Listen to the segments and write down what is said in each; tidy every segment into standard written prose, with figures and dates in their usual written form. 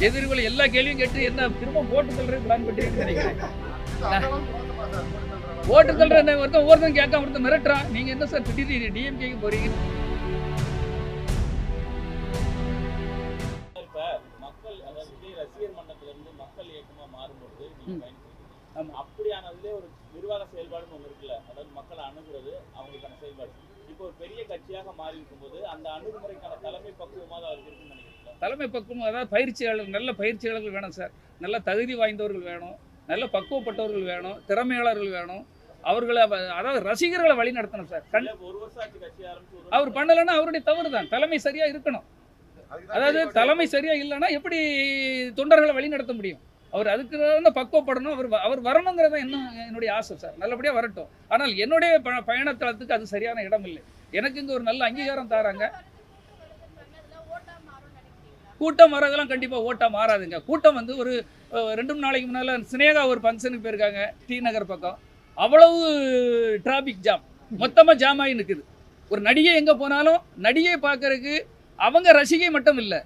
எதிர்கொள்ள எல்லா கேள்வியும் கேட்டு என்ன திரும்ப போட்டு தள்ளுறது பிளான் பண்ணிட்டு நினைக்கிறேன். ஓட்டு தள்ளுற ஒருத்தன் கேட்காம ஒருத்தன் மிரட்டுறான். நீங்க என்ன சார் திடீர்னு டிஎம்கேக்கு போறீங்க? மக்கள் அதாவது விஜய் ரசிகர் மன்றத்துல இருந்து மக்கள் இயக்கமா மாறும்போது நீங்க பயணிக்கிறீங்க. அப்படியானதுல ஒரு நிர்வாக செயல்பாடுன்னு ஒண்ணு இருக்குல்ல, அதாவது மக்களை அணுகுறது அவங்களுக்கான செயல்பாடு. இப்போ ஒரு பெரிய கட்சியாக மாறி இருக்கும்போது அந்த அணுகுமுறைக்கான தலைமை பக்குவமாக அவருக்கு இருக்குன்னு நினைக்கிறீங்களா? தலைமை பக்குவம் அதாவது பயிற்சியாளர், நல்ல பயிற்சியாளர்கள் வேணும் சார். நல்ல தகுதி வாய்ந்தவர்கள் வேணும், நல்ல பக்குவப்பட்டவர்கள் வேணும், திறமையாளர்கள் வேணும். அவர்களை அதாவது ரசிகர்களை வழி நடத்தணும் சார். ஒரு வருஷம் ஆட்சி கட்சி ஆரம்பிச்சு அவர் பண்ணலைன்னா அவருடைய தவறு தான். தலைமை சரியா இருக்கணும். அதாவது தலைமை சரியா இல்லைன்னா எப்படி தொண்டர்களை வழி நடத்த முடியும்? அவர் அதுக்கு பக்குவப்படணும். அவர் வரணுங்கிறத என்னுடைய ஆசை சார். நல்லபடியா வரட்டும். ஆனால் என்னுடைய பயணத்தளத்துக்கு அது சரியான இடம் இல்லை. எனக்கு இங்க ஒரு நல்ல அங்கீகாரம் தாராங்க. கூட்டம் வரதெல்லாம் கண்டிப்பா ஓட்டா மாறாதுங்க. கூட்டம் ஒரு 2 நாளைக்கு முன்னால சினேகா ஒரு ஃபங்க்ஷனுக்கு போயிருக்காங்க டி நகர் பக்கம். அவ்வளவு டிராபிக் ஜாம், மொத்தமா ஜாம் ஆகி நிற்குது. ஒரு நடிகை எங்க போனாலும் நடிகை பார்க்கறதுக்கு அவங்க ரசிகை மட்டும் இல்லை,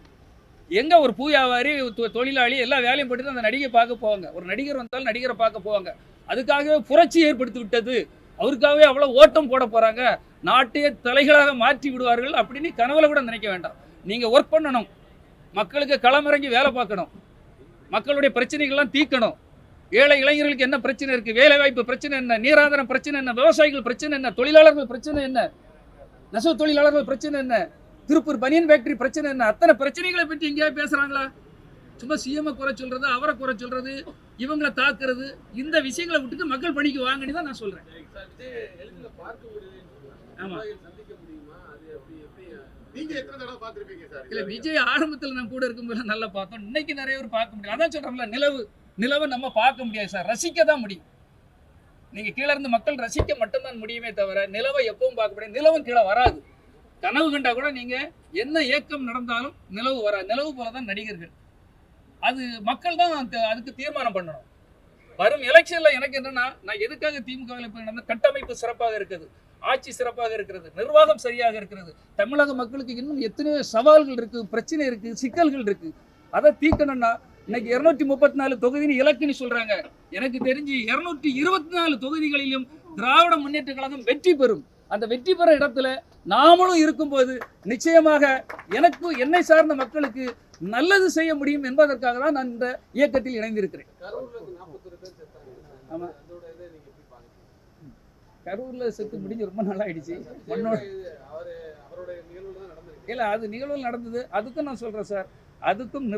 எங்க ஒரு பூ வியாபாரி, தொழிலாளி எல்லா வேலையும் போட்டு அந்த நடிகை பார்க்க போவாங்க. ஒரு நடிகர் வந்தாலும் நடிகரை பார்க்க போவாங்க. அதுக்காகவே புரட்சி ஏற்படுத்தி விட்டது, அவருக்காகவே அவ்வளோ ஓட்டம் போட போறாங்க, நாட்டையே தலைகளாக மாற்றி விடுவார்கள் அப்படின்னு கனவுல கூட நினைக்க வேண்டாம். நீங்க ஒர்க் பண்ணணும், மக்களுக்கு களமிறங்கி வேலை பார்க்கணும், மக்களுடைய பிரச்சனைகள்லாம் தீர்க்கணும். ஏழை இளைஞர்களுக்கு என்ன பிரச்சனை இருக்கு, வேலை வாய்ப்பு பிரச்சனை என்ன, நீராதாரம் பிரச்சனை என்ன, விவசாயிகள் பிரச்சனை என்ன, தொழிலாளர்கள் பிரச்சனை என்ன, நெசவு தொழிலாளர்கள் பிரச்சனை என்ன, திருப்பூர் பனியன் ஃபேக்டரி பிரச்சனை என்ன, அத்தனை பிரச்சனைகளை பற்றி எங்கேயா பேசுறாங்களா? சும்மா சிஎம் குறை சொல்றது, அவரை குறை சொல்றது, இவங்களை தாக்குறது, இந்த விஷயங்களை விட்டுட்டு மக்கள் பணிக்கு வாங்கன்னு தான் நான் சொல்றேன். ஆமா, இல்ல விஜய் ஆரம்பத்தில் நம்ம கூட இருக்கும்போது நல்லா பார்த்தோம். இன்னைக்கு நிறைய பேர் பார்க்க முடியும். அதான் சொல்றோம்ல, நிலவு நம்ம பார்க்க முடியாது சார், ரசிக்க தான் முடியும். நீங்க கீழே இருந்து மக்கள் ரசிக்க மட்டும்தான் முடியுமே தவிர நிலவை எப்பவும் பார்க்க முடியாது. நிலவும் கீழே வராது. கனவு கண்டா கூட நீங்க என்ன ஏக்கம் நடந்தாலும் நிலவு வராது. நிலவு போலதான் நடிகர்கள். அது மக்கள் தான் அதுக்கு தீர்மானம் பண்ணணும். வரும் எலெக்ஷன்ல எனக்கு என்னன்னா, நான் எதுக்காக திமுகவில் போய் நடந்த கட்டமைப்பு சிறப்பாக இருக்குது, ஆட்சி சிறப்பாக இருக்கிறது, நிர்வாகம் சரியாக இருக்கிறது. தமிழக மக்களுக்கு இன்னும் எத்தனையோ சவால்கள் இருக்கு, பிரச்சனை இருக்கு, சிக்கல்கள் இருக்கு. அதை தீர்க்கணும்னா இன்னைக்கு 234 தொகுதின்னு இலக்குன்னு சொல்றாங்க. எனக்கு தெரிஞ்சு 224 தொகுதிகளிலும் திராவிட முன்னேற்ற கழகம் வெற்றி பெறும். அந்த வெற்றி பெற இடத்துல நாமளும் இருக்கும்போது நிச்சயமாக எனக்கு என்னை சார்ந்த மக்களுக்கு நல்லது செய்ய முடியும் என்பதற்காக தான் நான் இந்த இயக்கத்தில் இணைந்திருக்கிறேன். ஆமா, கரூர்ல செத்து முடிஞ்சு ரொம்ப நாள் ஆயிடுச்சு. இல்ல, அது நிகழ்வுகள் நடந்தது. அதுக்கும் நான் சொல்றேன் சார், அதுக்கும்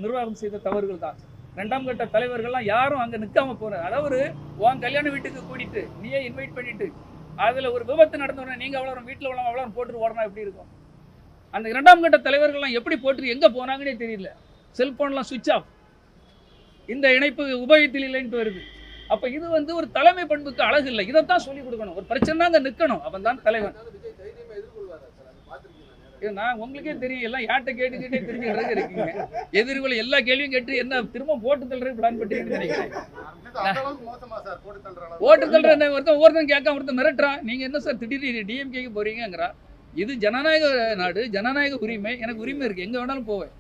நிர்வாகம் செய்த தவறுகள் தான். 2ஆம் கட்ட தலைவர்கள்லாம் யாரும் அங்க நிற்காம போற, அதாவது உன் கல்யாண வீட்டுக்கு கூட்டிட்டு நீயே இன்வைட் பண்ணிட்டு அதுல ஒரு விபத்து நடந்தோடனே நீங்க அவ்வளோ வீட்டுல அவ்வளோ போட்டு ஓடனா எப்படி இருக்கும்? அந்த 2ஆம் கட்ட தலைவர்கள்லாம் எப்படி போட்டு எங்க போனாங்கன்னே தெரியல. செல்போன்லாம் சுவிட்ச் ஆஃப், இந்த இணைப்பு உபயோகத்தில் இல்லைன்ட்டு வருது. அப்ப இது ஒரு தலைமை பண்புக்கு அழகு இல்லை. இதைத்தான் சொல்லிக் கொடுக்கணும். ஒரு பிரச்சனை அங்க நிற்கணும், அவன் தான் தலைவன். நான் உங்களுக்கே தெரியும், எல்லாம் யார்கிட்ட கேட்டுக்கிட்டே தெரிஞ்சுக்கிறதுக்கு இருக்கீங்க. எதிர்கொள்ள எல்லா கேள்வியும் கேட்டு என்ன திரும்ப போட்டு தள்ளுறது பிளான் பண்ணிட்டு நினைக்கிறேன். ஓட்டு தள்ளுற ஒருத்தன் கேட்காம ஒருத்தன் மிரட்டுறான். நீங்க என்ன சார் திடீர்னு டிஎம்கேக்கு போறீங்கிறா? இது ஜனநாயக நாடு, ஜனநாயக உரிமை. எனக்கு உரிமை இருக்கு, எங்க வேணாலும் போவேன்.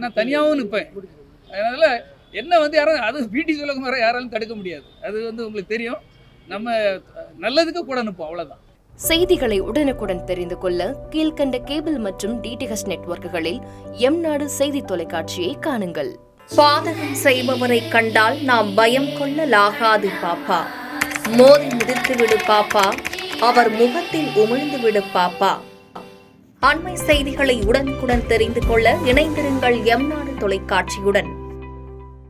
நான் தனியாகவும் நிற்பேன். அதனால என்ன யாரும் அது பிடி சொல்லுங்க யாராலும் தடுக்க முடியாது. அது உங்களுக்கு தெரியும். நம்ம நல்லதுக்கு கூட நிற்போம், அவ்வளவுதான். செய்திகளை உடனுக்குடன் தெரிந்து கொள்ள கீழ்கண்ட கேபிள் மற்றும் டிடிஹெச் நெட்வொர்க்குகளில் எம்நாடு செய்தி தொலைக்காட்சியை காணுங்கள். பாதகம் செய்பவரை கண்டால் நாம் பயம் கொள்ளலாகாது பாப்பா. மோதி மிதித்து விடு பாப்பா, அவர் முகத்தில் உமிழ்ந்து விடு பாப்பா. அண்மை செய்திகளை உடனுக்குடன் தெரிந்து கொள்ள இணைந்திருங்கள் எம்நாடு தொலைக்காட்சியுடன்.